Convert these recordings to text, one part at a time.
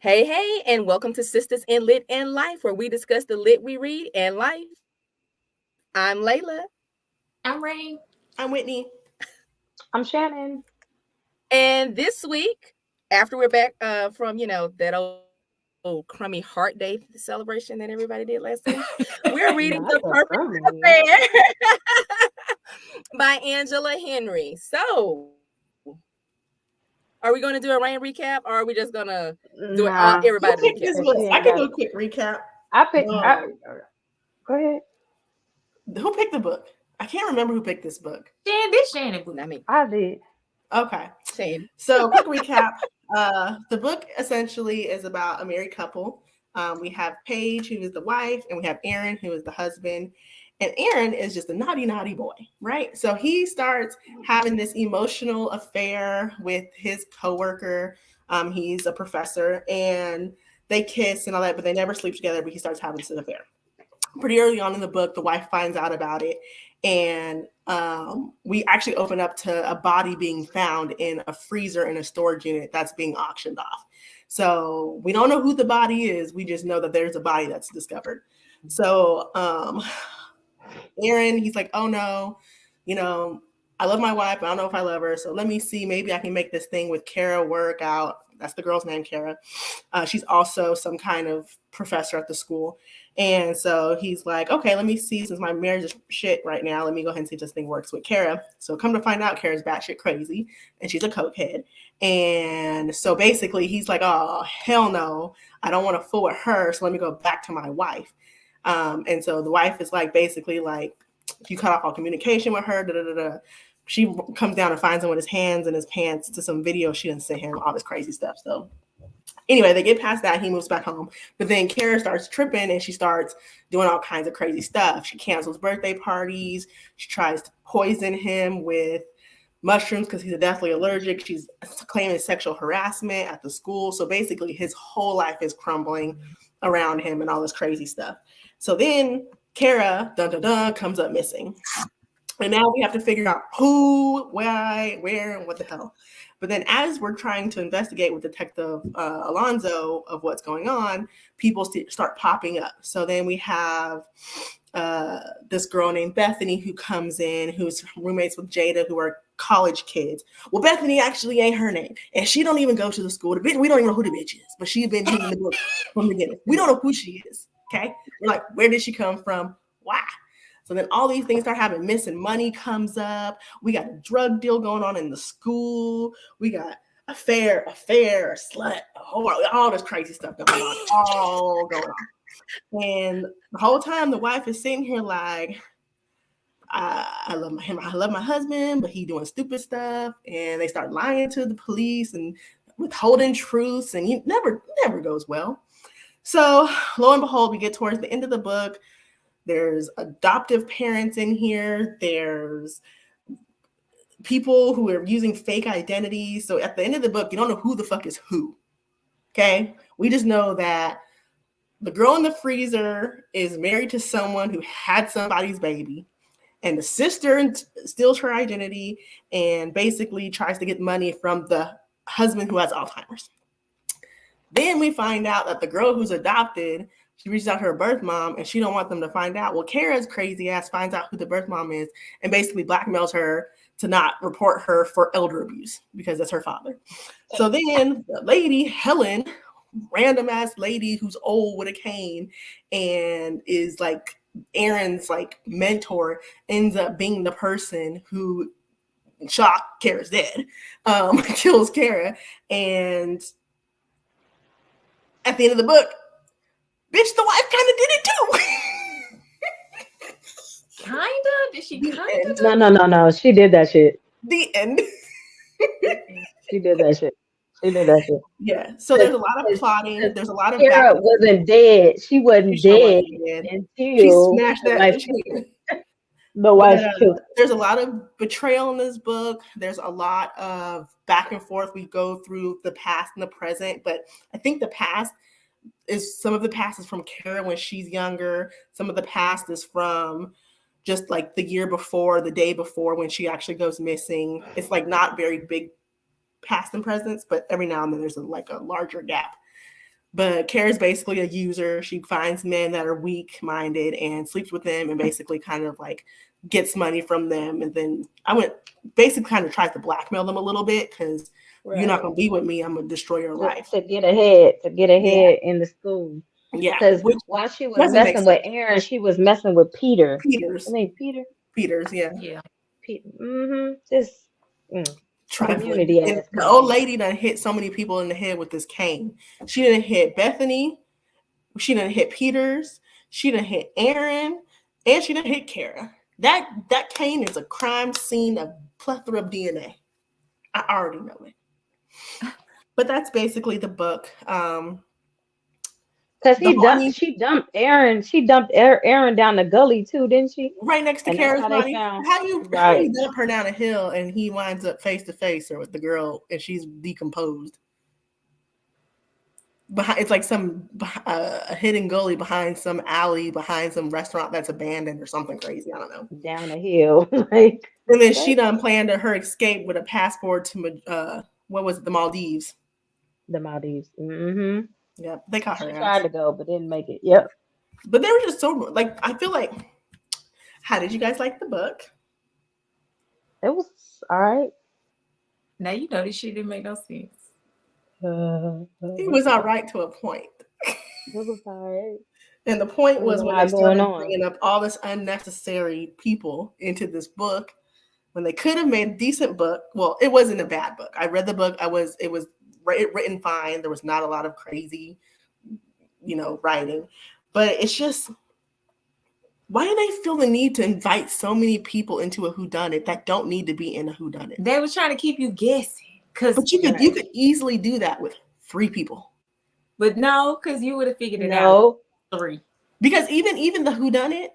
Hey, and welcome to Sisters in Lit and Life, where we discuss the lit we read and life. I'm Layla. I'm Rayn. I'm Whitney. I'm Shannon. And this week, after we're back from, that old crummy heart day celebration that everybody did last week, we're reading The Not Perfect the crummy. Affair by Angela Henry. So, are we going to do a Rain recap, or are we just going to do it all, Nah, everybody Who picked recap? this cause book? she I ain't can got do it. a quick recap. I picked. Um, Go ahead. who picked the book? I can't remember who picked this book. This Shannon book. I mean, I did. Okay, Shane. so quick recap. The book essentially is about a married couple. We have Paige, who is the wife, and we have Aaron, who is the husband. And Aaron is just a naughty boy, right? So he starts having this emotional affair with his coworker. He's a professor, and they kiss and all that, but they never sleep together. But he starts having this affair. Pretty early on in the book, the wife finds out about it, and we actually open up to a body being found in a freezer in a storage unit that's being auctioned off. So we don't know who the body is. We just know that there's a body that's discovered. So Aaron, he's like, oh no, I love my wife, but I don't know if I love her. So let me see, maybe I can make this thing with Kara work out. That's the girl's name, Kara. She's also some kind of professor at the school. And so he's like, okay, let me see, since my marriage is shit right now, let me go ahead and see if this thing works with Kara. So come to find out, Kara's batshit crazy, and she's a cokehead. And so basically he's like, oh, hell no, I don't want to fool with her. So let me go back to my wife. And so the wife is like, basically like, you cut off all communication with her, She comes down and finds him with his hands in his pants to some video she didn't send him, all this crazy stuff. So anyway, they get past that. He moves back home. But then Kara starts tripping and she starts doing all kinds of crazy stuff. She cancels birthday parties. She tries to poison him with mushrooms because he's deathly allergic. She's claiming sexual harassment at the school. So basically his whole life is crumbling around him and all this crazy stuff. So then Kara, comes up missing. And now we have to figure out who, why, where, and what the hell. But then as we're trying to investigate with Detective Alonzo of what's going on, people start popping up. So then we have this girl named Bethany who comes in, who's roommates with Jada, who are college kids. Well, Bethany actually ain't her name. And she don't even go to the school. We don't even know who the bitch is. But she's been in the book from the beginning. We don't know who she is. Okay? We're like, where did she come from? Why? So then all these things start happening. Missing money comes up. We got a drug deal going on in the school. We got affair, slut, all this crazy stuff going on. All going on. And the whole time the wife is sitting here like, I love him. I love my husband, but he doing stupid stuff. And they start lying to the police and withholding truths, and it never goes well. So lo and behold, we get towards the end of the book. There's adoptive parents in here. There's people who are using fake identities. So at the end of the book, you don't know who the fuck is who. Okay? We just know that the girl in the freezer is married to someone who had somebody's baby. And the sister steals her identity and basically tries to get money from the husband who has Alzheimer's. Then we find out that the girl who's adopted, she reaches out to her birth mom and she don't want them to find out. Well, Kara's crazy ass finds out who the birth mom is and basically blackmails her to not report her for elder abuse because that's her father. So then the lady, Helen, random ass lady who's old with a cane and is like Aaron's like mentor, ends up being the person who, shock, Kara's dead, kills Kara. And at the end of the book, bitch, the wife kind of did it too. Kinda? Did she kinda? No. She did that shit. The end. She did that shit. She did that shit. Yeah. So there's a lot of plotting. There's a lot of Kara wasn't dead. She wasn't dead She until smashed the that. wife, the wife killed. There's a lot of betrayal in this book. There's a lot of back and forth. We go through the past and the present, but I think the past is, some of the past is from Kara when she's younger. Some of the past is from just like the year before, the day before when she actually goes missing. It's like not very big past and presents, but every now and then there's like a larger gap. But Kara's basically a user. She finds men that are weak-minded and sleeps with them and basically kind of like gets money from them. And then basically kind of tries to blackmail them a little bit because you're not going to be with me. I'm going to destroy your life. To get ahead in the school. Yeah. Because while she was messing with Aaron, she was messing with Peter. Peters. I mean, Peters, yeah. Yeah. Just community and ass. The old lady done hit so many people in the head with this cane. She didn't hit Bethany. She didn't hit Peters. She didn't hit Aaron. And she didn't hit Kara. That cane is a crime scene of plethora of DNA. I already know it. But that's basically the book. Because she dumped Aaron. She dumped Aaron down the gully too, didn't she? Right next to Kara's body. How you dump her down a hill and he winds up face to face with the girl and she's decomposed? It's like some a hidden gully behind some alley, behind some restaurant that's abandoned or something crazy. I don't know. Down a hill, and then she done planned her escape with a passport to what was it, the Maldives? The Maldives. Mm-hmm. Yep, they caught her. She tried to go, but didn't make it. Yep. But they were just so like. I feel like. How did you guys like the book? It was all right. Now you know this shit didn't make no sense. It was all right to a point. It was all right. And the point was when they started bringing up all this unnecessary people into this book, when they could have made a decent book. Well, it wasn't a bad book. I read the book. It was written fine. There was not a lot of crazy, writing. But it's just, why do they feel the need to invite so many people into a whodunit that don't need to be in a whodunit? They were trying to keep you guessing. But you could easily do that with 3 people. But no, because you would have figured it out. 3. Because even the whodunit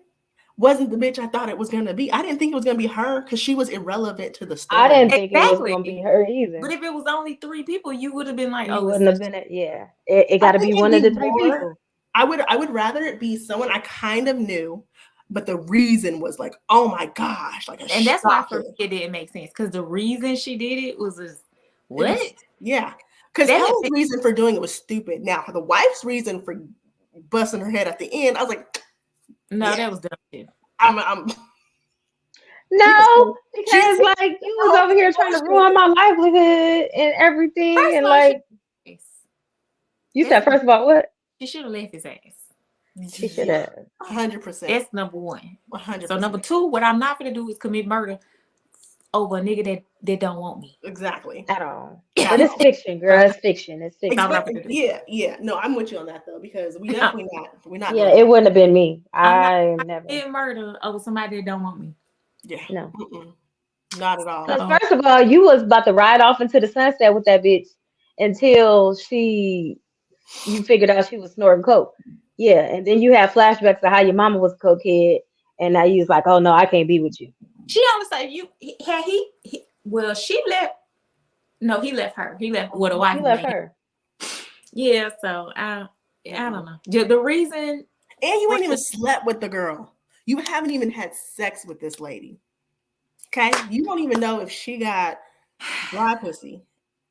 wasn't the bitch I thought it was going to be. I didn't think it was going to be her because she was irrelevant to the story. I didn't think it was going to be her either. But if it was only 3 people, you would have been like, it wouldn't have been it. Yeah, it got to be one of the 3 people. I would rather it be someone I kind of knew, but the reason was like, oh my gosh, and that's why for me it didn't make sense because the reason she did it was just what? Yeah, because Helen's reason for doing it was stupid. Now the wife's reason for busting her head at the end, I was like, no, that was dumb. I'm no, because like you was over here trying to ruin my livelihood and everything, and like you said, first of all, what? She should have left his ass. She should have. 100%. That's number 1. 100%. So number 2, what I'm not gonna do is commit murder over a nigga that don't want me. Exactly. At all. But it's fiction, girl. It's fiction. It's fiction. Yeah. No, I'm with you on that though, because we're not. Yeah, it wouldn't have been me. I never did murder over somebody that don't want me. Yeah. No. Not at all. First of all, you was about to ride off into the sunset with that bitch until you figured out she was snorting coke. Yeah, and then you have flashbacks of how your mama was a cokehead, and now you was like, oh no, I can't be with you. She always said well, she left. No, he left her. He left with a wife. He left her. Yeah, so I don't know. The reason. And you ain't even slept with the girl. You haven't even had sex with this lady. Okay? You don't even know if she got dry pussy.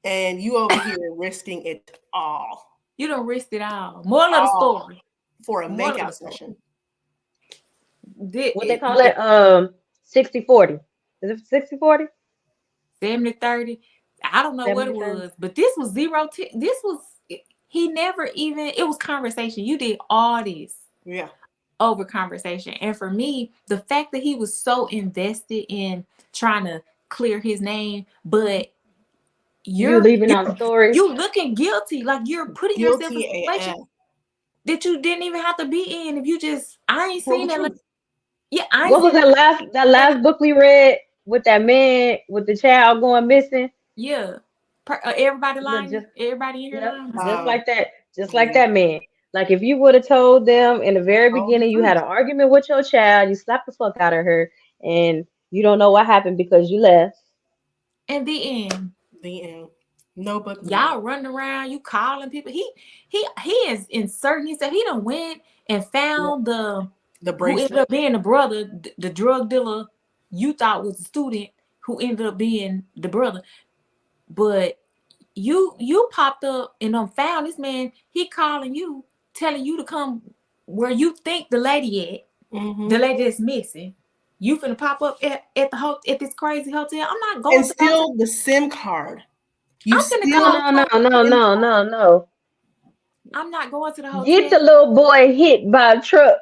And you over here risking it all. You don't risk it all. Moral of the story. For a makeout session. What they call it? 60-40. Is it 60-40? 70-30. I don't know 70-30. What it was, but this was 0. This was, he never even, it was conversation. You did all this. Yeah. Over conversation. And for me, the fact that he was so invested in trying to clear his name, but you're leaving out stories. You looking guilty. Like you're putting yourself in a situation that you didn't even have to be in. If you just, I ain't seen that. Yeah, what was that last book we read with that man with the child going missing? Yeah, everybody lying. Everybody in here lying. Just like that. Just like that man. Like if you would have told them in the very beginning, you had an argument with your child, you slapped the fuck out of her, and you don't know what happened because you left. And the end. No book. Y'all running around, you calling people. He is inserting himself. He done went and found the bracelet. Who ended up being the brother, the drug dealer you thought was the student who ended up being the brother. But you popped up and found this man. He calling you, telling you to come where you think the lady at, the lady that's missing. You finna pop up at at this crazy hotel. I'm not going And to the hotel. steal the SIM card. You I'm finna steal call. No. I'm not going to the Get hotel. the little boy hit by a truck.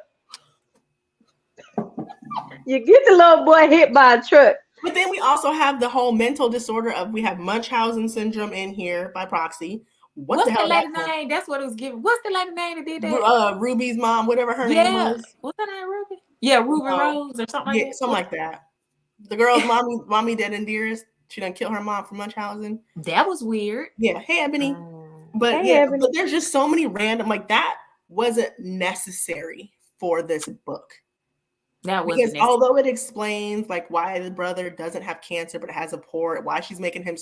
You get the little boy hit by a truck. But then we also have the whole mental disorder of we have Munchausen syndrome in here by proxy. What's The hell the lady name? That's what it was given. What's the lady name that did that? Ruby's mom, whatever her name was. What's her name? Ruby? Yeah, Ruby Rose or something like that. Something like that. The girl's mommy dead and dearest. She done kill her mom from Munchausen. That was weird. Yeah. Hey, Ebony. But Ebony. But there's just so many random, like that wasn't necessary for this book. That wasn't because necessary. Although it explains like why the brother doesn't have cancer but has a port, why she's making him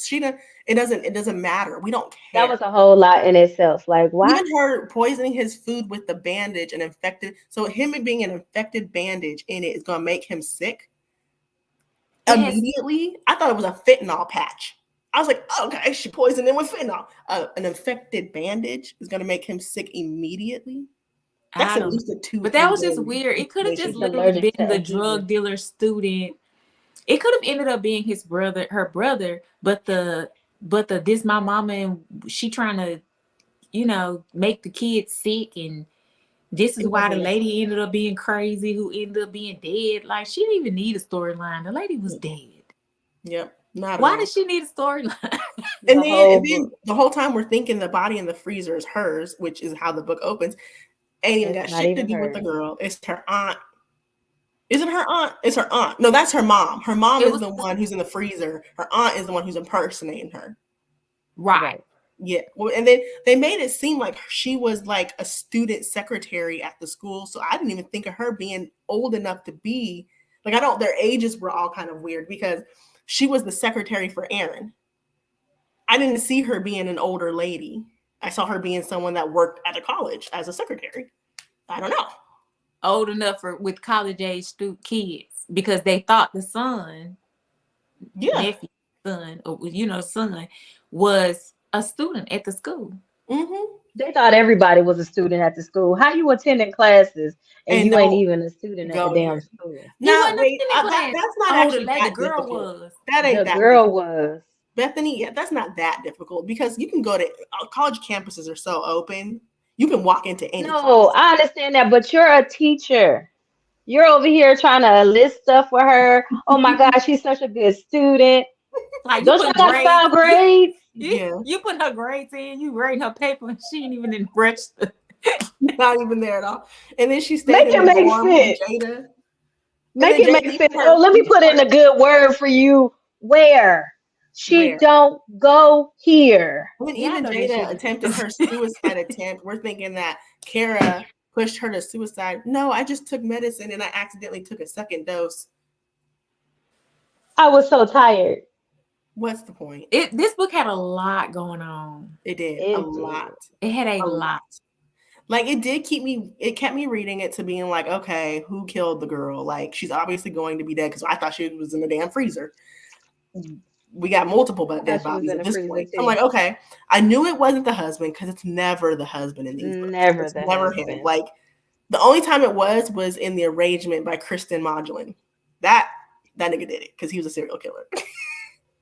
it doesn't matter. We don't care. That was a whole lot in itself. Like why? Even her poisoning his food with the bandage and infected. So him being an infected bandage in it is gonna make him sick. Immediately, I thought it was a fentanyl patch. I was like, oh, okay, she poisoned him with fentanyl. An infected bandage is going to make him sick immediately. That's at least a 2. But that was just weird. It could have just literally been the drug dealer student. It could have ended up being his brother, her brother. But this my mama and she trying to, make the kids sick, and this is why the lady ended up being crazy, who ended up being dead. Like, she didn't even need a storyline. The lady was dead. Yep. Why does she need a storyline? And then the whole time we're thinking the body in the freezer is hers, which is how the book opens. Ain't even got shit to do with the girl. It's her aunt. Is it her aunt? It's her aunt. No, that's her mom. Her mom is the one who's in the freezer. Her aunt is the one who's impersonating her. Right. Yeah. Well, and then they made it seem like she was like a student secretary at the school. So I didn't even think of her being old enough to be like, their ages were all kind of weird because she was the secretary for Aaron. I didn't see her being an older lady. I saw her being someone that worked at a college as a secretary. I don't know. Old enough with college age kids because they thought the son, nephew, son, or son was a student at the school. Mm-hmm. They thought everybody was a student at the school. How you attending classes and you ain't even a student at the damn school? No, wait, that's not actually the girl difficult. Was. That ain't the that girl difficult. Was. Bethany, yeah, that's not that difficult because you can go to college campuses are so open. You can walk into any. No, I understand that, but you're a teacher. You're over here trying to list stuff for her. Oh my gosh, she's such a good student. Like, don't you got 5 grades? You put her grades in, you writing her paper, and she ain't even in register. Not even there at all. And then she Make stayed it make sense. Jada. Make it make sense. Oh, let me put in a good word for you. Where? She don't go here. When even Jada attempted her suicide attempt, we're thinking that Kara pushed her to suicide. No, I just took medicine and I accidentally took a second dose. I was so tired. What's the point? This book had a lot going on. It did. A lot. It had a lot. Like it kept me reading it to being like, okay, who killed the girl? Like, she's obviously going to be dead because I thought she was in the damn freezer. We got multiple dead bodies at this point. I'm like, okay, I knew it wasn't the husband because it's never the husband in these books. Never him. Like, the only time it was in the arrangement by Kristen Modulin. That nigga did it because he was a serial killer.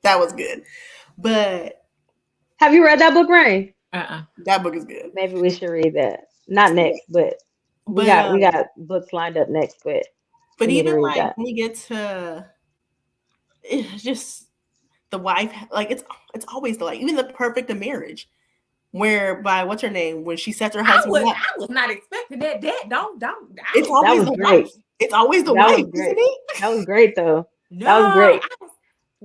That was good. But have you read that book, Rayn? That book is good. Maybe we should read that. Not next, but we got books lined up next. But even like when you get to, it's just the wife. Like it's always the even the perfect of marriage, whereby what's her name when she sets her husband up. I was not expecting that. It's always the wife. It's always the wife, isn't it? That was great though. No, that was great.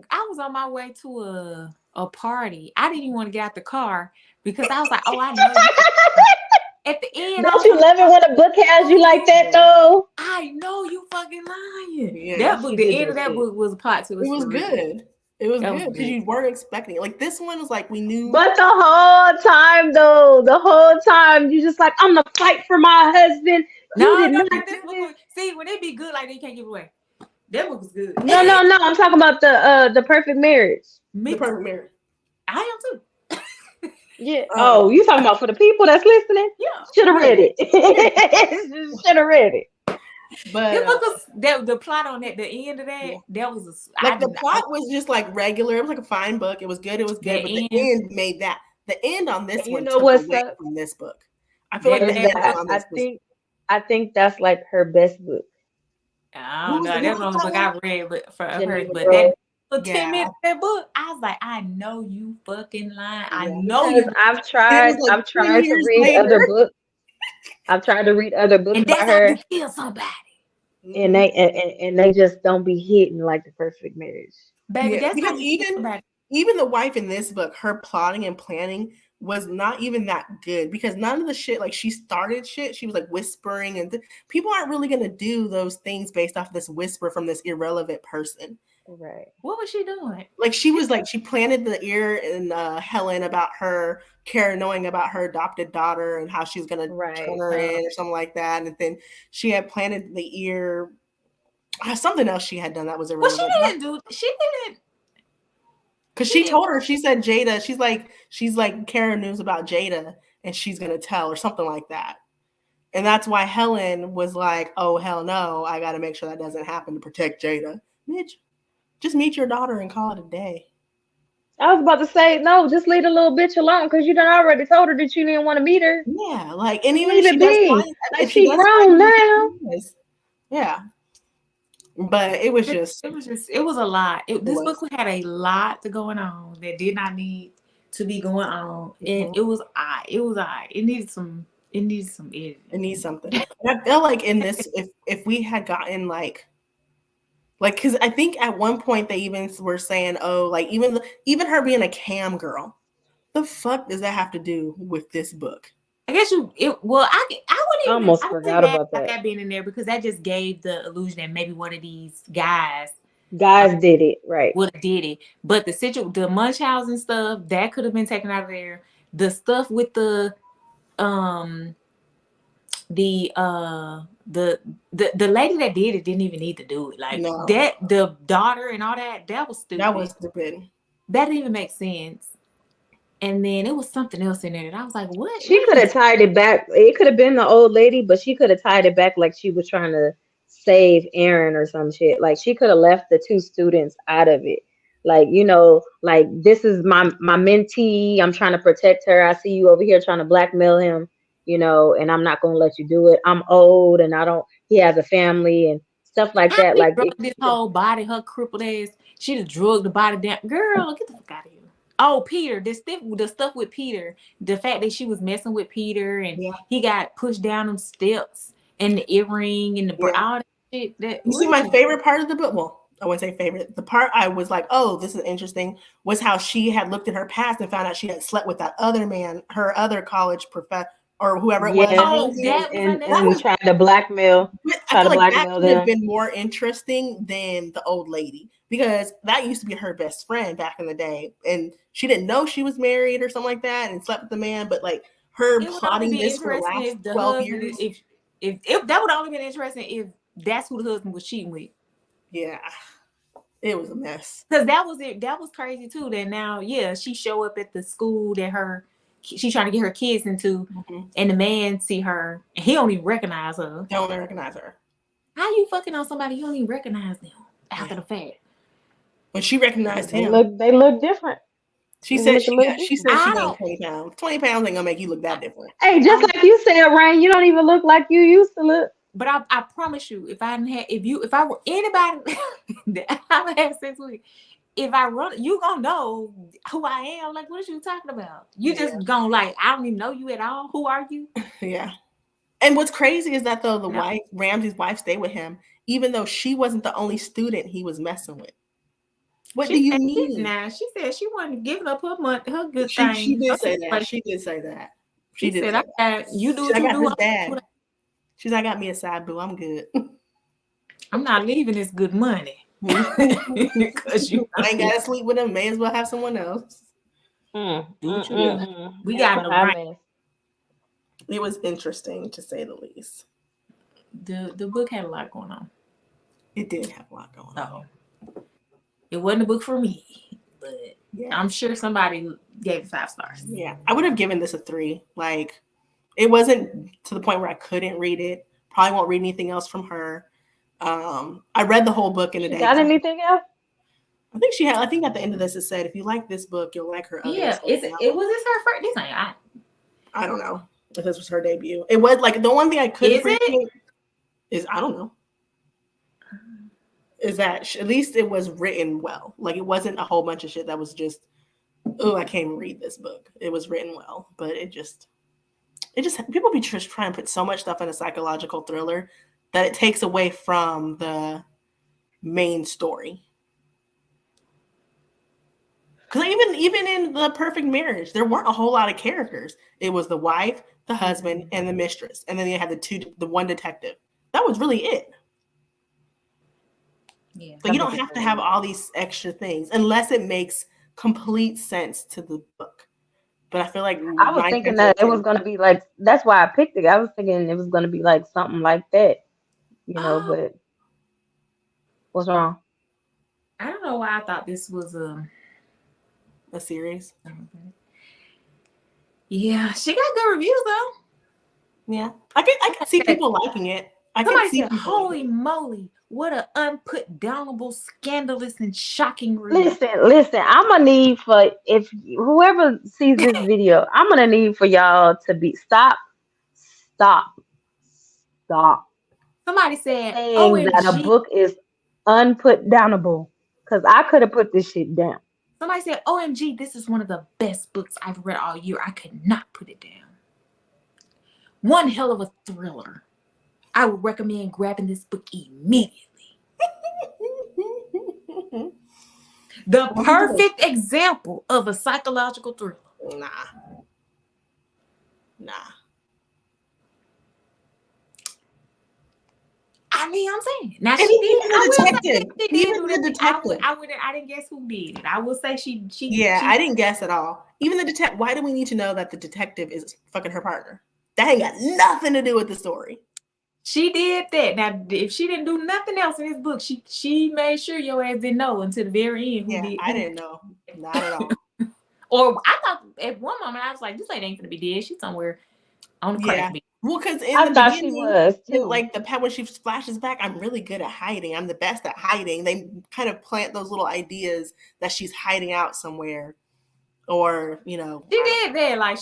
I was on my way to a party. I didn't even want to get out the car because I was like, oh, I know. At the end, don't you love it when a book has you like that though? I know you fucking lying. Yeah, that book, the end of that book was a plot twist. It was good. It was good because you weren't expecting it. Like this one was like we knew. But the whole time you just like, I'm gonna fight for my husband. No, this book. See, when it be good, like they can't give away. That book was good. No. I'm talking about the perfect marriage. The perfect marriage. I am too. Yeah. Oh, you talking about for the people that's listening? Yeah. Should have read it. Should have read it. But the plot on at the end of that was like the plot was just like regular. It was like a fine book. It was good. But the end made that. The end on this one took away from this book. I feel like the ending on this I think that's like her best book. I don't know. That's the only book I read for her. But that for 10 minutes that book, I was like, I know you fucking lying. I know you. I've tried to read other books. I've tried to read other books by her. And kill somebody. And they just don't be hitting like the perfect marriage. Baby, that's because even the wife in this book, her plotting and planning was not even that good, because none of the shit, like she started shit, she was like whispering, and people aren't really gonna do those things based off this whisper from this irrelevant person. Right. What was she doing? Like she was like, she planted the ear in Helen about her Kara knowing about her adopted daughter and how she's gonna turn her in or something like that, and then she had planted the ear. Something else she had done that was irrelevant. Well, she didn't. Because she told her, she said Jada, she's like Kara knows about Jada and she's gonna tell or something like that. And that's why Helen was like, oh hell no, I gotta make sure that doesn't happen to protect Jada. Mitch, just meet your daughter and call it a day. I was about to say, no, just leave the little bitch alone, because you done already told her that you didn't want to meet her. Yeah, like, and even if she grown now. Yeah. But it was a lot. This book had a lot going on that did not need to be going on. And it was odd. It needed some editing. It needs something. And I feel like in this, if we had gotten like because I think at one point they even were saying, oh, like even her being a cam girl, the fuck does that have to do with this book? I guess I wouldn't even almost forgot about that being in there, because that just gave the illusion that maybe one of these guys did it, right? Would have did it. But the Munchausen stuff that could have been taken out of there. The stuff with the lady that did it didn't even need to do it. Like that, the daughter and all that was stupid. That was stupid. That didn't even make sense. And then it was something else in there that I was like, what? She could have tied it back. It could have been the old lady, but she could have tied it back like she was trying to save Aaron or some shit. Like she could have left the two students out of it. Like, like this is my mentee. I'm trying to protect her. I see you over here trying to blackmail him, and I'm not going to let you do it. I'm old and he has a family and stuff like that. Like this whole body, her crippled ass, she'd have drugged the body down. Girl, get the fuck out of here. Oh, Peter, the stuff with Peter, the fact that she was messing with Peter and he got pushed down them steps and the earring and all that shit. You see, my favorite part of the book, well, I wouldn't say favorite, the part I was like, oh, this is interesting, was how she had looked at her past and found out she had slept with that other man, her other college professor, or whoever it was. Oh, that was trying to blackmail. I feel like that could have been more interesting than the old lady, because that used to be her best friend back in the day, and she didn't know she was married or something like that and slept with the man, but like her plotting this for the last 12 years. If that would only been interesting if that's who the husband was cheating with. Yeah. It was a mess. Because that was crazy too. That now, she show up at the school that she's trying to get her kids into, and the man see her and he don't even recognize her. Don't recognize her. How you fucking on somebody you don't even recognize them after the fact? When she recognized him, they look different. She said she gained 20 pounds. 20 pounds ain't gonna make you look that different. Hey, just like you said, Rayn, you don't even look like you used to look. But I promise you, if I were anybody that I had sex with, if I run, you gonna know who I am. Like, what are you talking about? You just gonna like, I don't even know you at all. Who are you? Yeah. And what's crazy is that though Ramsey's wife stayed with him, even though she wasn't the only student he was messing with. What do you mean? Now she said she wasn't giving up her good thing. She did say that. She did say that. She said, "You do what you do." Dad. She's like, I got me a side boo. I'm good. I'm not leaving this good money. Because you ain't gotta sleep with him. May as well have someone else. Do what you do. We got the right. It was interesting to say the least. The book had a lot going on. It did have a lot going on. It wasn't a book for me. but I'm sure somebody gave it 5 stars. Yeah, I would have given this a 3. Like, it wasn't to the point where I couldn't read it. Probably won't read anything else from her. I read the whole book in a day. Got anything else? I think she had. I think at the end of this it said, if you like this book, you'll like her others. Yeah, it was this her first. This ain't. I don't know if this was her debut. It was like the one thing I could appreciate is I don't know. Is that at least it was written well. Like it wasn't a whole bunch of shit that was just, oh, I can't even read this book. It was written well, but it just people be just trying to put so much stuff in a psychological thriller that it takes away from the main story. Because even in The Perfect Marriage, there weren't a whole lot of characters. It was the wife, the husband, and the mistress, and then you had the one detective. That was really it. Yeah. But you don't have to have all these extra things unless it makes complete sense to the book. But I feel like I was thinking that it was going to be like, that's why I picked it. I was thinking it was going to be like something like that, but what's wrong? I don't know why I thought this was a series. Yeah, she got good reviews though. Yeah, I can see people liking it. Somebody said, "Holy moly, what an unputdownable, scandalous, and shocking read." Listen. I'm gonna need for if whoever sees this video, I'm gonna need for y'all to be stop. Somebody said, saying that a book is unputdownable because I could have put this shit down. Somebody said, "OMG, this is one of the best books I've read all year. I could not put it down. One hell of a thriller. I would recommend grabbing this book immediately." The perfect example of a psychological thriller. Nah. I mean, I'm saying now she did. Even the detective. I didn't guess who did it. I will say she. Yeah, I didn't guess at all. Even the detective. Why do we need to know that the detective is fucking her partner? That ain't got nothing to do with the story. She did that. Now, if she didn't do nothing else in this book, she made sure your ass didn't know until the very end who did. I didn't know. Not at all. Or I thought at one moment I was like, this lady ain't gonna be dead. She's somewhere on the crack. Well, because I thought she was too. Like when she flashes back, I'm really good at hiding. I'm the best at hiding. They kind of plant those little ideas that she's hiding out somewhere, or she did that. Like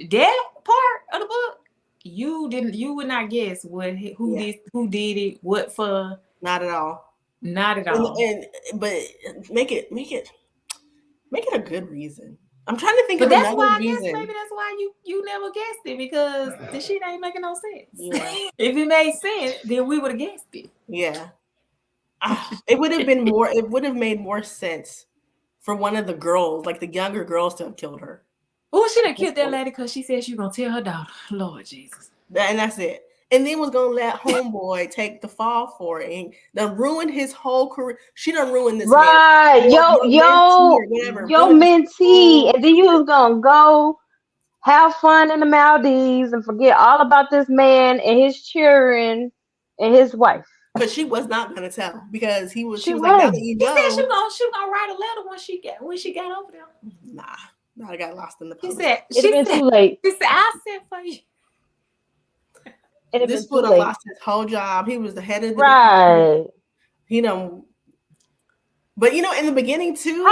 that part of the book, you would not guess who did it, what for. Not at all. Not at all. But make it a good reason. I'm trying to think of another reason. But that's why I guess maybe that's why you never guessed it, because the shit ain't making no sense. Yeah. If it made sense, then we would have guessed it. Yeah. It would have been more. It would have made more sense for one of the girls, like the younger girls, to have killed her. Oh, she done killed that lady because she said she was gonna tell her daughter. Lord Jesus. And that's it. And then was gonna let homeboy take the fall for it and done ruined his whole career. She done ruined this man. Your mentee. And then you was gonna go have fun in the Maldives and forget all about this man and his children and his wife. Because she was not gonna tell, because she was like, now that you know. He said she was gonna write a letter when she got over there. Nah, I got lost in the post. She said too late. She said, I sent for you. This would have lost his whole job. He was the head of the department. But in the beginning too,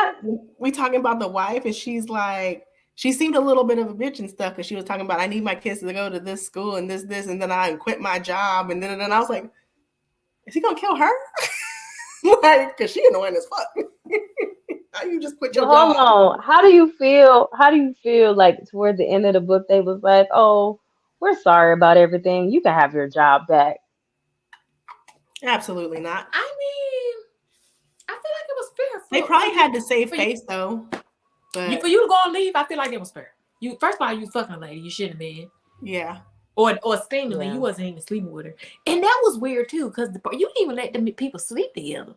we talking about the wife, and she's like, she seemed a little bit of a bitch and stuff, because she was talking about, I need my kids to go to this school and this, and then I quit my job, and then I was like, is he gonna kill her? Like, because she annoying as fuck. How you just quit your job? Hold on. How do you feel like toward the end of the book they was like, oh, we're sorry about everything. You can have your job back. Absolutely not. I mean, I feel like it was fair. They probably had to save face though. But for you to go and leave, I feel like it was fair. First of all, you fucking a lady. You shouldn't have been. Yeah. Or seemingly you wasn't even sleeping with her, and that was weird too, because you didn't even let them people sleep together.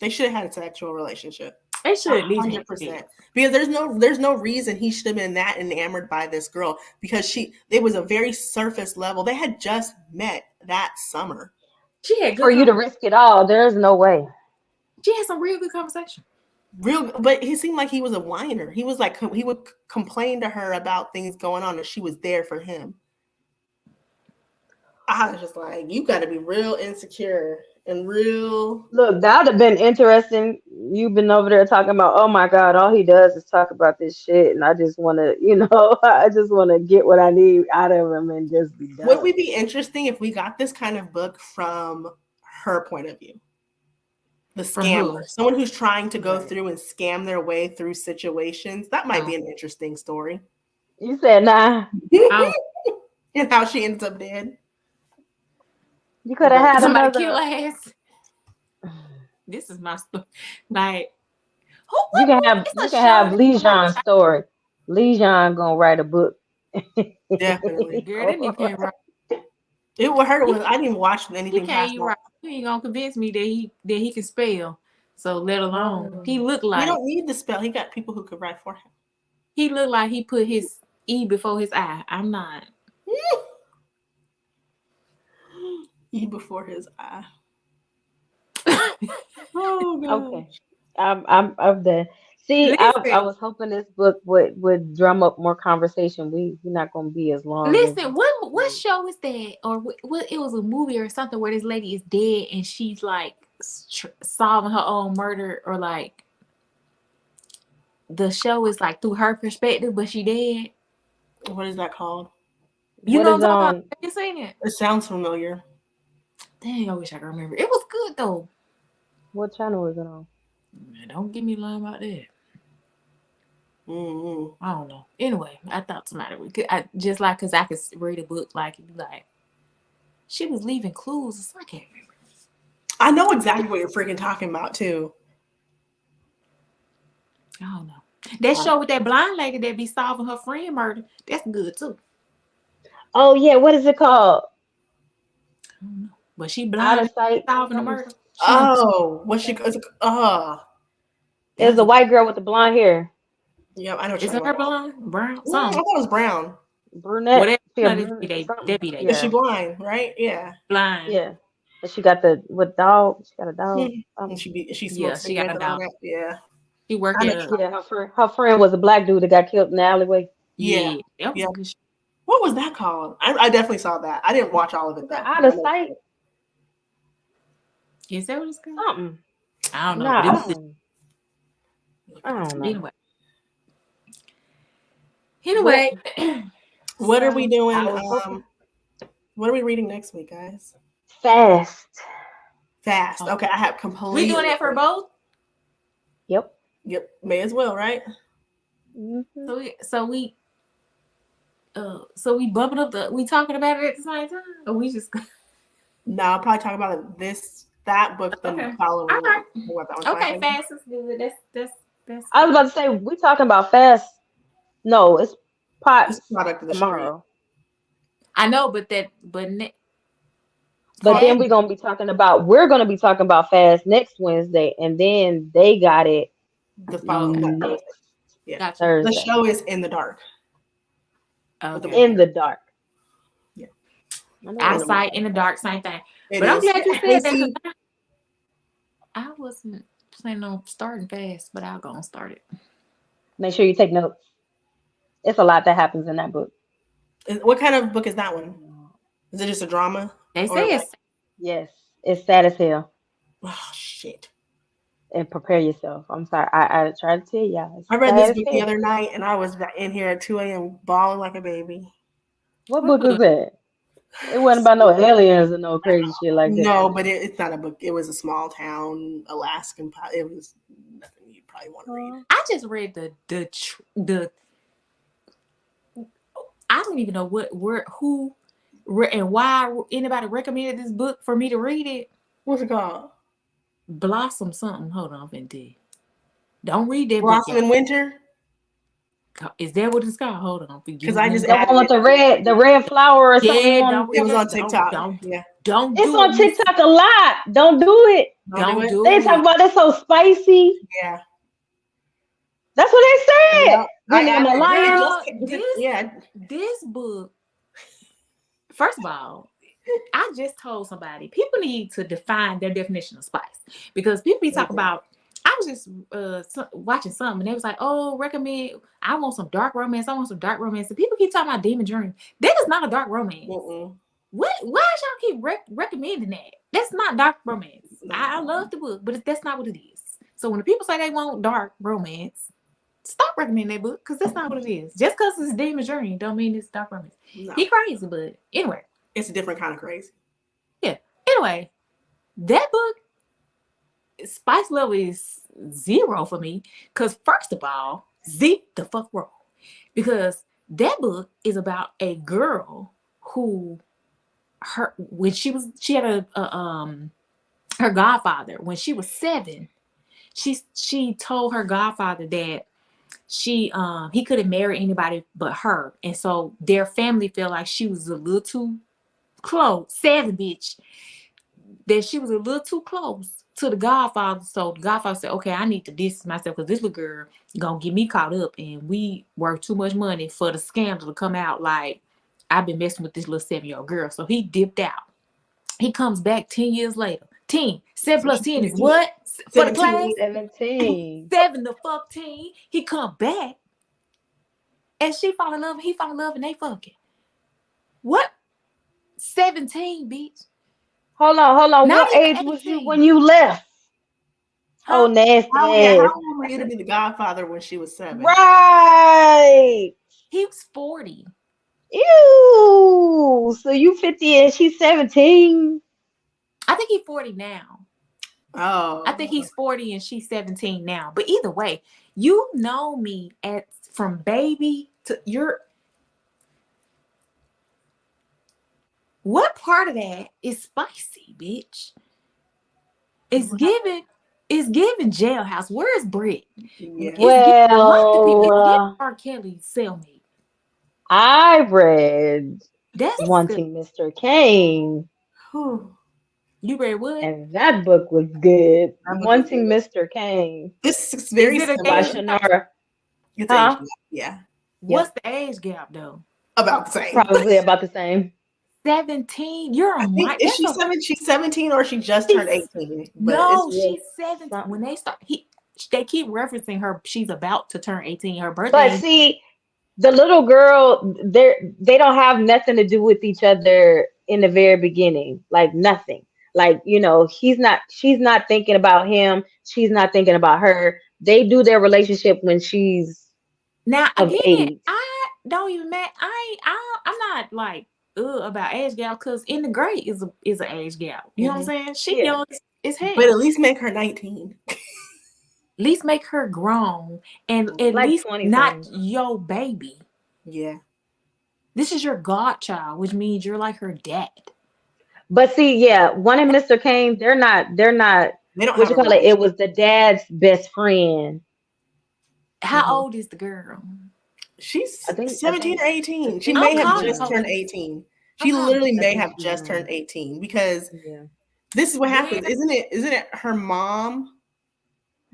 They should have had a sexual relationship. They should, 100%. Because there's no reason he should have been that enamored by this girl, because it was a very surface level. They had just met that summer. She had for you to risk it all. There's no way. She had some real good conversation. But he seemed like he was a whiner. He was like, he would complain to her about things going on, and she was there for him. I was just like, you got to be real insecure and real. Look, that would have been interesting. You've been over there talking about, oh my God, all he does is talk about this shit, and I just want to, I just want to get what I need out of him and just be done. Would we be interesting if we got this kind of book from her point of view? The scammer, someone who's trying to go through and scam their way through situations. That might be an interesting story. You said nah. And how she ends up dead. You could have had somebody kill ass. This is my story. Like, you can have Lejon's story. Lejon gonna write a book. Definitely. Girl, that nigga can't write. It would hurt. I didn't even watch anything. He can't write. He ain't gonna convince me that he can spell. So let alone he looked like. He don't need to spell. He got people who could write for him. He looked like he put his E before his I. I'm not. E before his eye. Oh God. Okay. I'm done. See, I was hoping this book would drum up more conversation. We're not gonna be as long. Listen, what show is that? Or what? It was a movie or something where this lady is dead and she's like solving her own murder, or like the show is like through her perspective, but she dead. What is that called? You know what I'm talking about? Have you seen it? It sounds familiar. Dang, I wish I could remember. It was good though. What channel was it on? Man, don't give me a line about that. Mm-hmm. I don't know. Anyway, I thought somebody would. Just like, because I could read a book like she was leaving clues. I can't remember. I know exactly what you're freaking talking about too. I don't know. That show with that blind lady that be solving her friend murder, that's good too. Oh yeah, what is it called? I don't know. But she blind, Out of sight, solving the murder. What she? It was a white girl with the blonde hair. Yeah, I know. Is it her blonde? Brown? I thought it was brown. Brunette. Is she blind? Right? Yeah. Blind. Yeah. And she got dog. She got a dog. And she smokes she got a dog. Yeah. She worked at her friend was a black dude that got killed in the alleyway. Yeah. What was that called? I definitely saw that. I didn't watch all of it though. Out of sight. Is that what it's called? Something. I don't know. I don't know. Anyway. What are we doing? What are we reading next week, guys? Fast. Okay, I have completely. We doing that for both? Yep. May as well, right? Mm-hmm. So we bumping up we talking about it at the same time, or we just? No, I'll probably talk about that book, then following. All right. Okay, Fast is good. That's. I was about to say we talking about Fast. No, it's product of the tomorrow. street. I know, but then we're gonna be talking about Fast next Wednesday, and then they got it the following next Thursday. The show is In the Dark. Okay. In the Dark. Yeah. Eyesight in the dark, same thing. But I'm glad you said that. I wasn't planning on starting Fast, but I'll go and start it. Make sure you take notes. It's a lot that happens in that book. What kind of book is that one? Is it just a drama? They say yes, it's sad as hell. Oh shit! And prepare yourself. I'm sorry. I tried to tell y'all. I read this book the other night, and I was in here at 2 a.m. bawling like a baby. What book was that? It wasn't about no aliens or no crazy shit like that. No, but it's not a book. It was a small town, Alaskan. It was nothing you probably want to read. I just read the. I don't even know who, and why anybody recommended this book for me to read it. What's it called? Blossom something. Hold on, Vinty. Don't read that Blossom book. in Winter? Is that what it's called? Hold on. Because I just added with the red flower or something. Yeah, it was on TikTok. Don't it's on TikTok a lot. Don't do it. Don't do it. They talk about it so spicy. Yeah. That's what they said. This book, first of all, I just told somebody people need to define their definition of spice, because people be talking about I was just watching something, and they was like, "Oh, recommend. I want some dark romance. I want some dark romance." And people keep talking about Demon Dream. That is not a dark romance. What? Why y'all keep recommending that? That's not dark romance. I love the book, but that's not what it is. So when the people say they want dark romance, stop recommending that book because that's not what it is. Just because it's Demon Dream don't mean it's dark romance. No. He crazy, but anyway, it's a different kind of crazy. Yeah. Anyway, that book, spice level is 0 for me because first of all, the fuck wrong, because that book is about a girl who she had her godfather when she was 7. She told her godfather that he couldn't marry anybody but her, and so their family felt like she was a little too close. 7, bitch. That she was a little too close to the godfather. So the godfather said, okay, I need to distance myself because this little girl gonna get me caught up, and we worth too much money for the scandal to come out like I've been messing with this little 7-year-old girl. So he dipped out. He comes back 10 years later. 10. 7 plus 10 is what? For the class? 17. 7 to fuck 10. He come back. And she fall in love. He fall in love and they fucking. What? 17, bitch. Hold on. Not what age 18. was you when you left? Huh? Oh, nasty. How old were you to be the godfather when she was 7? Right. He was 40. Ew. So you 50 and she's 17? I think he's 40 now. Oh. I think he's 40 and she's 17 now. But either way, you know me from baby to your. What part of that is spicy, bitch? It's giving jailhouse. Where is Britt? Yeah. Well, R. Kelly cellmate. I read That's Wanting Mr. Kane. You read what? And that book was good. Wanting Mr. Kane. This is very similar. By Shannara. It's age gap, yeah. What's the age gap though? About the same. Probably about the same. 17. You're on my. Is she 7? She's 17 or she just turned 18. No, she's 17. When they start, they keep referencing her. She's about to turn 18. Her birthday. But see, the little girl, they don't have nothing to do with each other in the very beginning. Like nothing. Like, she's not thinking about him. She's not thinking about her. They do their relationship when she's now of again. age. I don't even I'm not like about age gap because in the grade is an age gap. You know what I'm saying? She young as hell. But at least make her 19. At least make her grown and at like least 20 not your baby. Yeah. This is your godchild, which means you're like her dad. But see, Wanting Mr. Kane, they're not They don't what you call it? It was the dad's best friend. How old is the girl? She's 17 or 18. She may have just turned 18. She literally may have just turned 18 because this is what happens, isn't it? Her mom.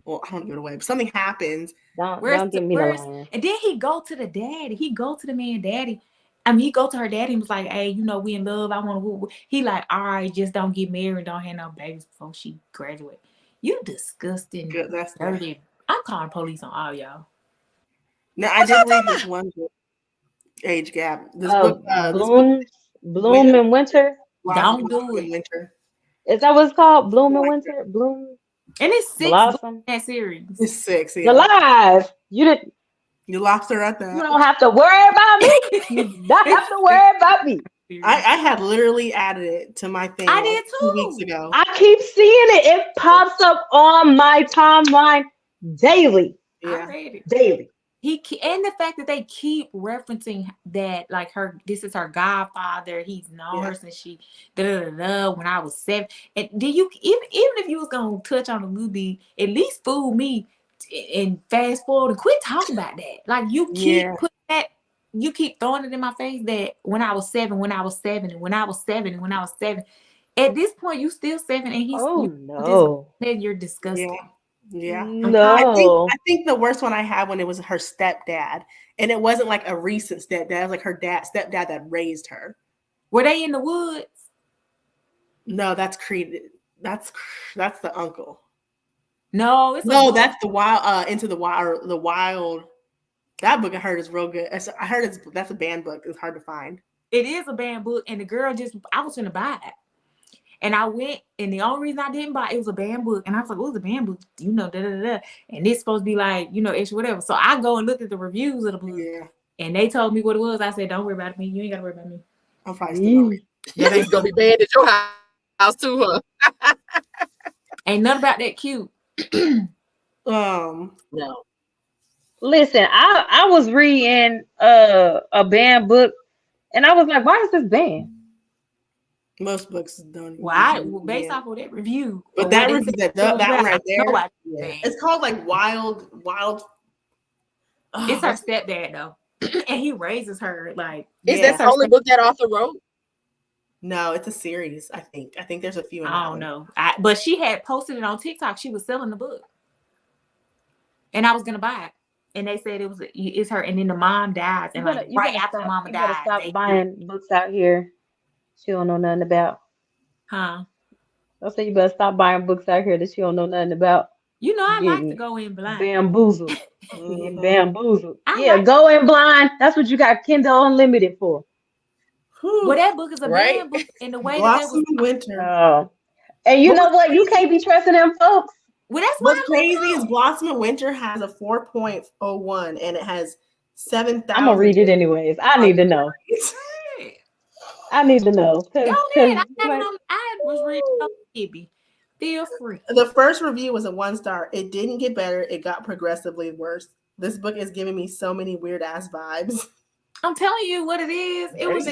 Well, I don't give it away, but something happens. Don't give me the line. And then he go to the daddy. He go to the man daddy. I mean, he go to her daddy and was like, "Hey, we in love. I want to." He like, "All right, just don't get married. Don't have no babies before she graduate." You disgusting. That's dirty. I'm calling police on all y'all. Now I did read this one book, age gap. This book, Bloom in Winter. Don't do it. Winter. Is that what it's called? Bloom in Winter. Bloom. And it's 6 Blossom. That series. It's 6. Yeah. You're live. You lost her at that. You don't have to worry about me. You don't have to worry about me. I had literally added it to my thing. I did too. 2 weeks ago. I keep seeing it. It pops up on my timeline daily. Yeah. I read it. Daily. And the fact that they keep referencing that, like this is her godfather. He's known her since she when I was 7. And did you even if you was gonna touch on a little bit, at least fool me and fast forward and quit talking about that. Like you keep putting that, you keep throwing it in my face that when I was 7, when I was 7, and when I was 7, and when I was 7. At this point, you still 7, and he's you're disgusting. Yeah. No. I think the worst one I had when it was her stepdad, and it wasn't like a recent stepdad. It was like her stepdad that raised her. Were they in the woods? No, that's Creed. That's the uncle. No, it's no, that's the wild. Into the Wild. The Wild. That book I heard is real good. I heard that's a banned book. It's hard to find. It is a banned book, and the girl I was gonna buy it. And I went, and the only reason I didn't buy it was a banned book. And I was like, oh, it's a banned book, you know, da-da-da-da. And it's supposed to be like, you know, extra whatever. So I go and look at the reviews of the book. Yeah. And they told me what it was. I said, don't worry about me. You ain't got to worry about me. I'm probably still on it. That ain't going to be banned at your house too, huh? Ain't nothing about that cute. No. Listen, I was reading a banned book, and I was like, why is this banned? Most books don't. Based off of that review. But that review, that one right there, yeah. It's called like Wild. It's her stepdad though, and he raises her like. Is that the only book that author wrote? No, it's a series. I think there's a few. I don't know. But she had posted it on TikTok. She was selling the book, and I was gonna buy it. And they said it's her, and then the mom dies, and right after the mama dies, stop buying books out here she don't know nothing about. Huh? I say you better stop buying books out here that she don't know nothing about. You know, I like to go in blind. Bamboozled. Bamboozled. Go in blind. That's what you got Kindle Unlimited for. Well, that book is a banned book in the way Blossom that Winter. And you know what? You can't be trusting them folks. Well, that's what's crazy is Blossom and Winter has a 4.01 and it has 7,000. I'm gonna read it anyways. I need to know. I need to know. Go ahead. I was reading Gibby. Feel free. The first review was a 1-star. It didn't get better. It got progressively worse. This book is giving me so many weird ass vibes. I'm telling you what it is. It was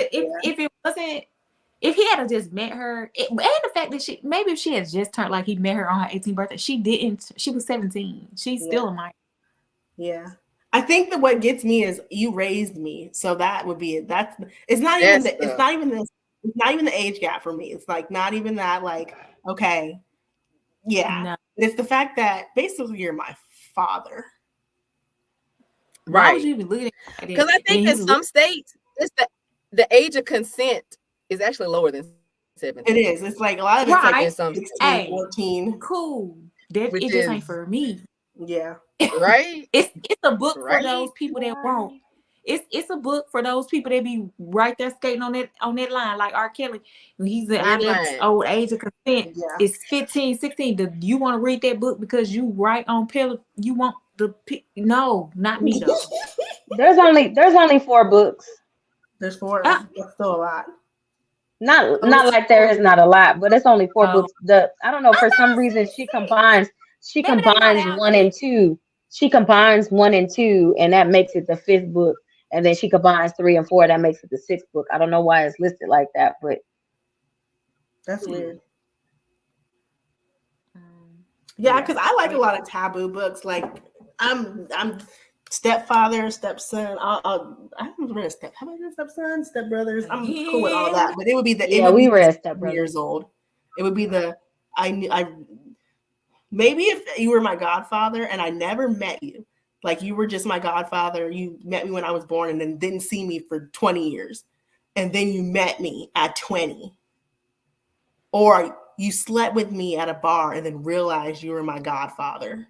if he had just met her, and the fact that if she had just turned, like he met her on her 18th birthday, she was 17. She's still a minor. Yeah. I think that what gets me is you raised me. So that would be it. It's not even the age gap for me. It's like not even that, like, okay. Yeah. No. It's the fact that basically you're my father. Right. Because I think in some states, it's the age of consent is actually lower than 17. It is. It's like a lot of it's like in some 16, 14. Cool. It just ain't for me. Yeah. Right. It's a book for those people that won't. It's a book for those people that be right there skating on that line, like R. Kelly. When he's at old age of consent, it's 15, 16. Do you want to read that book because you right on pill? You want no, not me though. There's only 4 books. There's 4. That's still a lot. Not like there is not a lot, but it's only 4 books. I don't know, for some reason she combines 1 and 2. She combines 1 and 2, and that makes it the 5th book. And then she combines 3 and 4, that makes it the 6th book. I don't know why it's listed like that, but that's weird. Yeah, because I like a lot of taboo books. Like I'm stepfather, stepson. I haven't read Have I read stepson, stepbrothers? I'm cool with all that, but it would be we read stepbrothers. Years old. It would be maybe if you were my godfather and I never met you, like you were just my godfather, you met me when I was born and then didn't see me for 20 years. And then you met me at 20. Or you slept with me at a bar and then realized you were my godfather.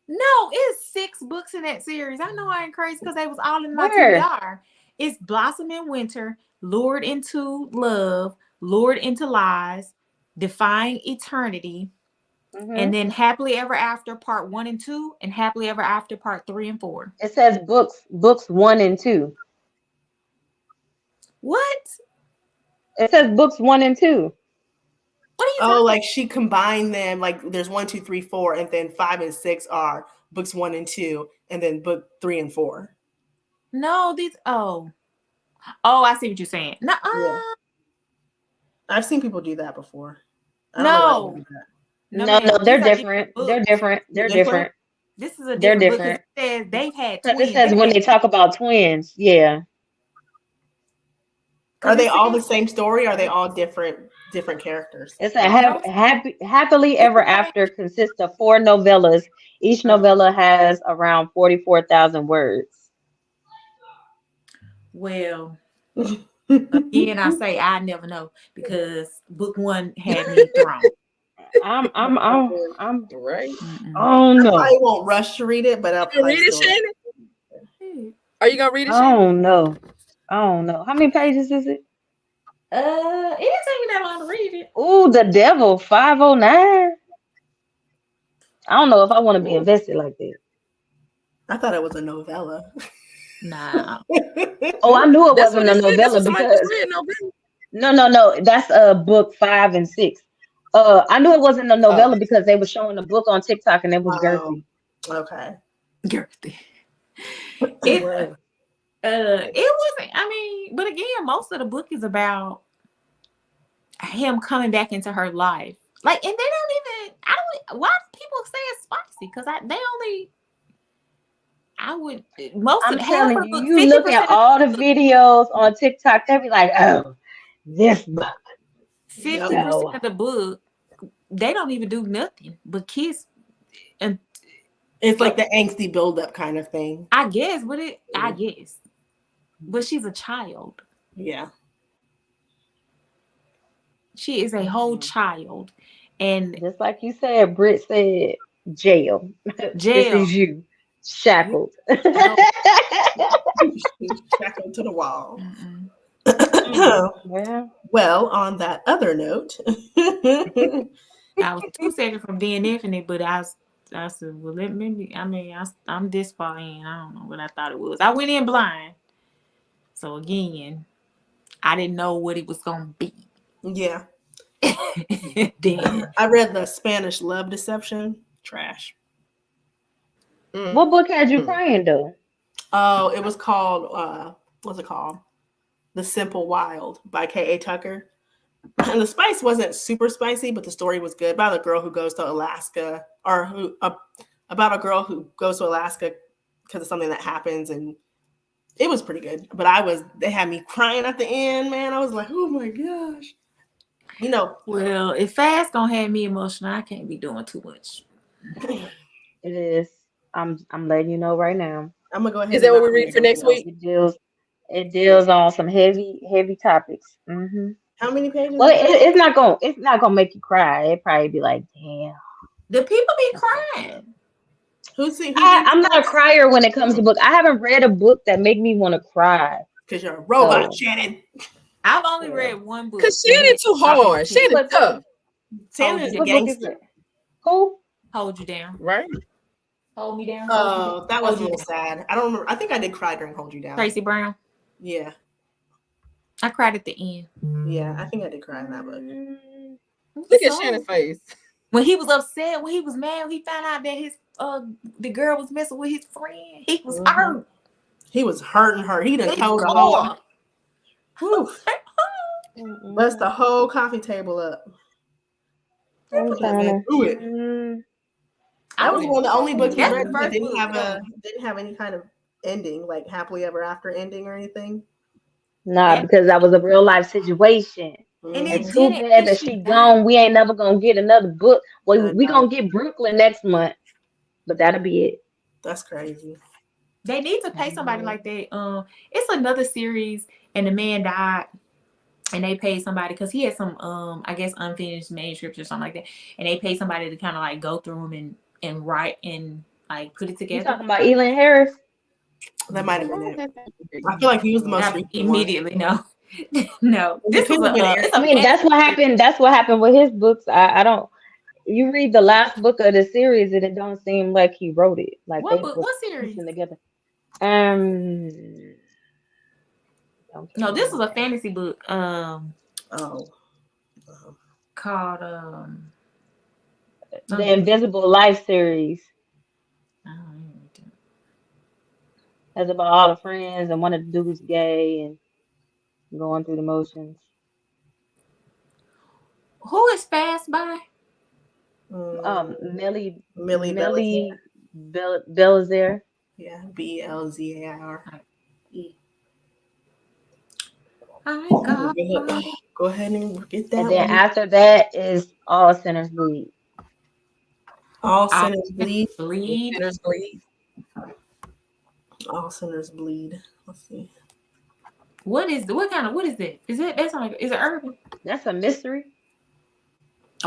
No, it's 6 books in that series. I know I ain't crazy because they was all in my TBR. It's Blossom in Winter, Lured into Love, Lured into Lies, Defying Eternity, and then Happily Ever After Part 1 and 2, and Happily Ever After Part 3 and 4. It says books 1 and 2. What? It says books 1 and 2. What are you talking? Like she combined them, like there's 1, 2, 3, 4, and then 5 and 6 are books 1 and 2, and then book 3 and 4. No, I see what you're saying. No, I've seen people do that before. No, they're different. They're different. This is a different book. It says they've had twins. It says when they talk about twins, yeah. Are they all the same story? Or are they all different characters? It's a Happily Ever After consists of 4 novellas. Each novella has around 44,000 words. Well, again, I say I never know because book 1 had me thrown. Right. Oh I no. probably won't rush to read it, but I'll You gonna probably read it, still. Shannon? Are you gonna read it, I Shannon? don't know. I don't know. How many pages is it? It didn't take me that long to read it. Ooh, the devil 509. I don't know if I want to be Ooh. invested like that. I thought it was a novella. Nah. Oh, I knew it That's what wasn't they a said. That's novella what somebody just because read. Novella. no. That's book 5 and 6. I knew it wasn't a Oh, novella because they were showing the book on TikTok and it was Oh, girthy. okay. Girthy. It It was. it wasn't. I mean, but again, most of the book is about him coming back into her life. Like, and they don't even. I don't. Why do people say it's spicy? Because they only. I would most of I'm half telling of the you, book, you look at 50% of all the videos on TikTok, they be like, oh, this book. 50% No. of the book, they don't even do nothing but kiss and It's like the angsty buildup kind of thing. I guess, but she's a child. Yeah. She is a whole child, and Just like you said, Britt said, jail. This jail. is you, shackled. No. Shackled to the wall. Well, Well, on that other note, I was 2 seconds from being infinite, but I said, well, let me. I mean, I'm this far in. I don't know what I thought it was. I went in blind, so again, I didn't know what it was gonna be. yeah. Then I read the Spanish Love Deception. Trash. what book had you crying though? Oh, it was called what's it called? The Simple Wild by K.A. Tucker. And the spice wasn't super spicy, but the story was good about a girl who goes to Alaska, or about a girl who goes to Alaska because of something that happens, and it was pretty good. But they had me crying at the end, man. I was like, oh my gosh. You know. well, if fast gonna have me emotional, I can't be doing too much. It is. I'm letting you know right now. I'm gonna go ahead is and that what not we read read for nothing next else. week? It deals on some heavy topics. How many pages Well, is it? it's not gonna make you cry. It probably be like, damn. The people be crying. I'm not a crier when it comes to book. I haven't read a book that make me want to cry. Because you're a robot, Shannon. I've only read one book. Cause Shannon too hard. Shannon tough. Shannon's a What book is gangster. it? Who? Hold you down. Right. Hold me down. Oh, that was Hold a you little sad. I don't remember. I think I did cry during Hold You Down. Tracy Brown. Yeah. I cried at the end. Yeah, I think I did cry in that book. Look at Shannon's face. When he was upset, when he was mad, when he found out that his the girl was messing with his friend. He was hurt. He was hurting her. He done told the whole. Bust the whole coffee table up. I'm Put that man through it. That was one of the only books we read that didn't have any kind of ending, like happily ever after ending or anything. Nah, because that was a real life situation. And it's too bad that she gone. We ain't never gonna get another book. Well, we gonna get Brooklyn next month, but that'll be it. That's crazy. They need to pay somebody like that. It's another series, and the man died, and they paid somebody because he had some I guess unfinished manuscripts or something like that, and they paid somebody to kind of like go through them and write and like put it together. You talking about Elin Harris? That might have been it. I feel like he was the most recent immediately one. No. This was I mean, that's what happened. That's what happened with his books. I don't. You read the last book of the series, and it don't seem like he wrote it. Like what series? Together. No, this was a fantasy book. Called The Invisible Life series. That's about all the friends and one of the dudes gay and going through the motions. Who is Fast by? Millie Belizaire. Yeah, Belzaire. Go ahead and get that. And then after that is All Sinners Bleed. All Sinners Bleed. Sinners Bleed. All Sinners Bleed. Let's see. What is it? Is it urban? That's a mystery.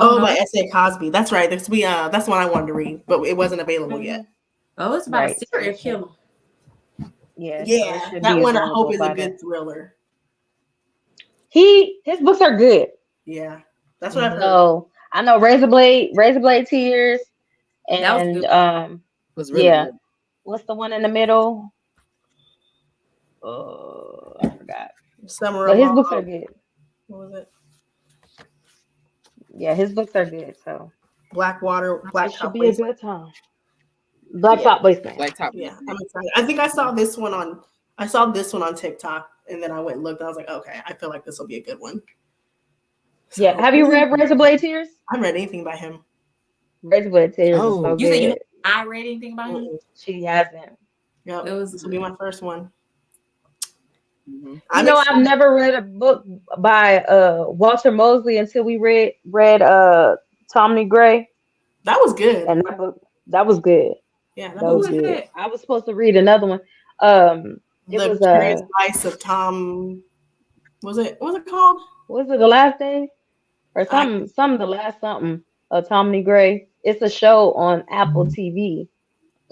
Oh, no, by S.A. Cosby. That's right. That's the one I wanted to read, but it wasn't available yet. Oh, it's about a serial killer. Yeah, so it Yeah, should that be one I hope available is by a good thriller. His books are good. Yeah, that's what I've heard. So I know Razor Blade Tears, That was and good. Was really good. what's the one in the middle? I forgot. Summer But of his Love. books are good. What was it? Yeah, his books are good. So Black it should Top be a Wasteland. good time. Black Top Wasteland. Black Top. Yeah, I'm excited. I think I saw this one on TikTok, and then I went and looked. And I was like, okay, I feel like this will be a good one. So, Yeah, have you read Razor Blade Tears? I haven't read anything by him. Razor Blade Tears is so You said good. I read anything about him? She hasn't. Yep, this will be my first one. Mm-hmm. I've never read a book by Walter Mosley until we read Tommy Gray. That was good. And that was good. Yeah, that was good. I was supposed to read another one. It was Curious Life of Tom. What was it called? Was it The Last Day? Or some the last something of Tommy Gray. It's a show on Apple TV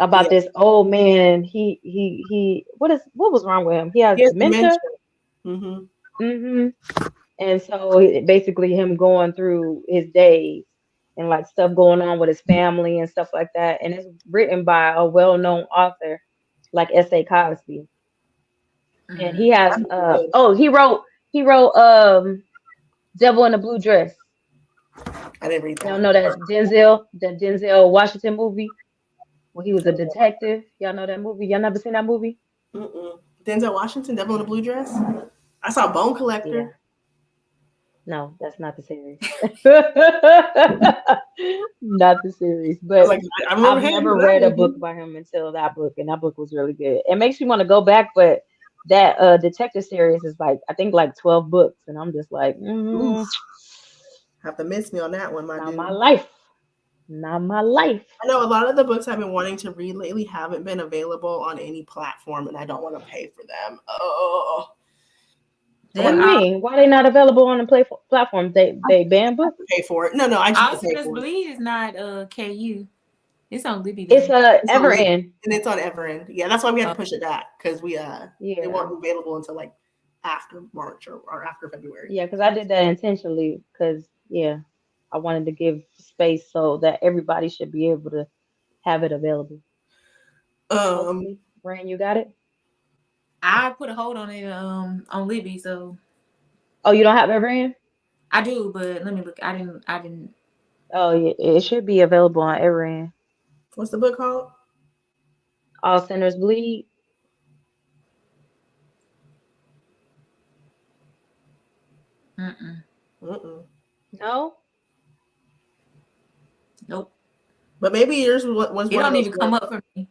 about this old man. He what was wrong with him? He has dementia. And so basically him going through his days and like stuff going on with his family and stuff like that. And it's written by a well-known author like S.A. Cosby. And he has he wrote Devil in a Blue Dress. I didn't read that. Y'all know that Denzel Washington movie where he was a detective. Y'all know that movie? Y'all never seen that movie? Denzel Washington, Devil in a Blue Dress. I saw Bone Collector. Yeah. No, that's not the series. Not the series. But I've never read a book by him until that book, and that book was really good. It makes me want to go back, but that detective series is like I think like 12 books, and I'm just like, have to miss me on that one, my dude. Not my life. I know a lot of the books I've been wanting to read lately haven't been available on any platform, and I don't want to pay for them. Oh. What do you mean? Why are they not available on the platform? They ban books? Pay for it. No, I just pay for it. Bleed is not KU. It's on Libby. It's Everend. And it's on Everend. Yeah, that's why we had to push it back because they weren't available until like after March or after February. Yeah, because I did that intentionally because I wanted to give space so that everybody should be able to have it available. Rayn, you got it? I put a hold on it on Libby, so. Oh, you don't have Everend? I do, but let me look. I didn't. Oh, yeah, it should be available on Everend. What's the book called? All Sinners Bleed. No. Nope. But maybe yours was. It don't even come up for me.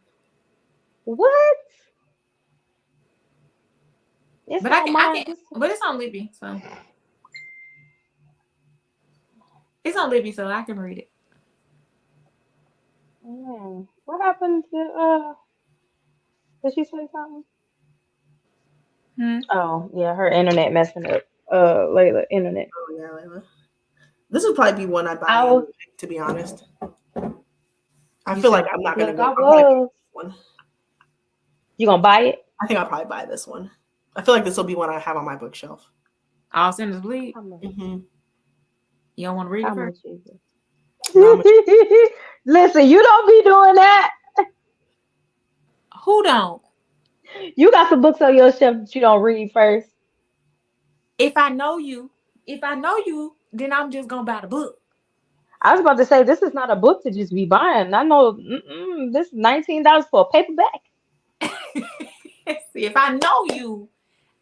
What? It's but I can. But it's on Libby, so it's on Libby, so I can read it. What happened to did she say something? Oh yeah, her internet messing up. Leila internet. Oh yeah, Leila. This would probably be one I'd buy. To be honest, I feel like I'm not gonna go. One. You gonna buy it? I think I'll probably buy this one. I feel like this will be one I have on my bookshelf. All Sinners Bleed. Mm-hmm. You don't want to read it first? Listen, you don't be doing that. Who don't? You got some books on your shelf that you don't read first. If I know you, then I'm just gonna buy the book. I was about to say this is not a book to just be buying. I know this is $19 for a paperback. See, if I know you,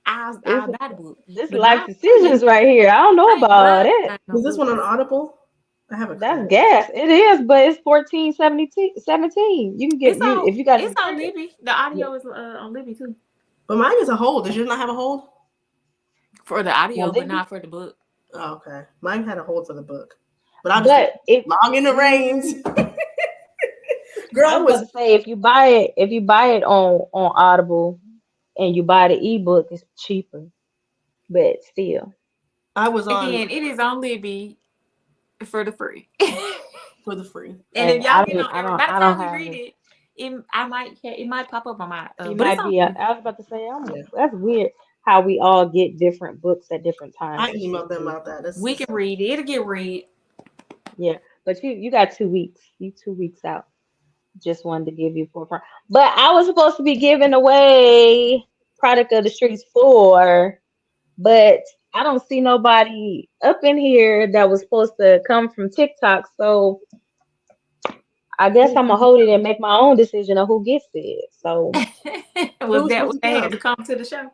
I'll buy the book. This life decisions right here. I don't know about all that. Is this one on Audible? I have That's gas. It is, but it's $14.17. You can get if you got. It's on Libby. The audio is on Libby too. But mine is a hold. Does yours not have a hold? For the audio, but not for the book. Oh, okay. Mine had a hold for the book. But I'll just log in the Rains. Girl, I was about to say if you buy it on Audible and you buy the ebook, it's cheaper. But still. I was on again, it is on Libby. for the free. For the free. And if y'all get on, by the I time don't we have read it, it might pop up on my. it But it's might on. be. I was about to say, that's weird how we all get different books at different times. I emailed them about that. We can read it. It'll get read. Yeah, but you got 2 weeks. You 2 weeks out. Just wanted to give you 4. But I was supposed to be giving away Product of the Streets 4, but I don't see nobody up in here that was supposed to come from TikTok. So I guess I'm gonna hold it and make my own decision of who gets it. So Was that what they had to come to the show?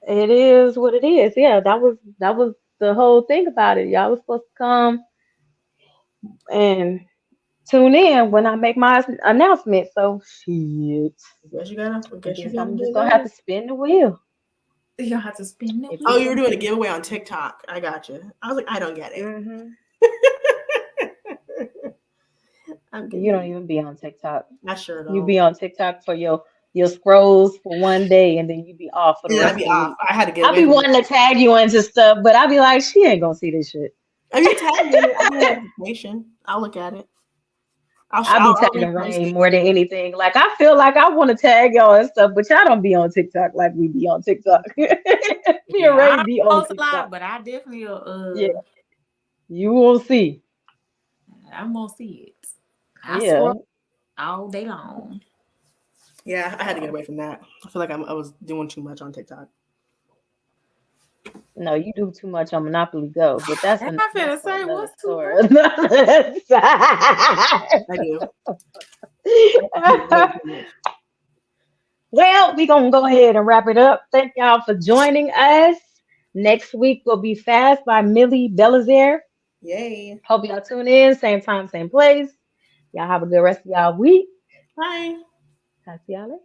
it is what it is. Yeah, that was the whole thing about it. Y'all was supposed to come and tune in when I make my announcement. So shit. I guess I'm just gonna have to spin the wheel. You don't have to spin the wheel. Oh, you were doing a giveaway on TikTok. I got you. I was like, I don't get it. Mm-hmm. You don't even be on TikTok. I sure don't. You be on TikTok for your scrolls for one day and then you be off for the rest of the week. I had to get I'll be wanting to tag you into stuff, but I'll be like, she ain't gonna see this shit. If you tag me, I'll get a notification. I'll look at it. I'll be tagging Rayn more than anything. Like I feel like I want to tag y'all and stuff, but y'all don't be on TikTok like we be on TikTok. Me and Rayn be on TikTok. A lot, but I definitely yeah. You will see. I'm gonna see it. I scroll all day long. Yeah, I had to get away from that. I feel like I was doing too much on TikTok. No, you do too much on Monopoly Go, but that's I'm not finna say what's too much. I do. Well, we're gonna go ahead and wrap it up. Thank y'all for joining us. Next week will be Fast by Millie Belizaire. Yay. Hope y'all tune in. Same time, same place. Y'all have a good rest of y'all week. Bye. Talk to y'all later.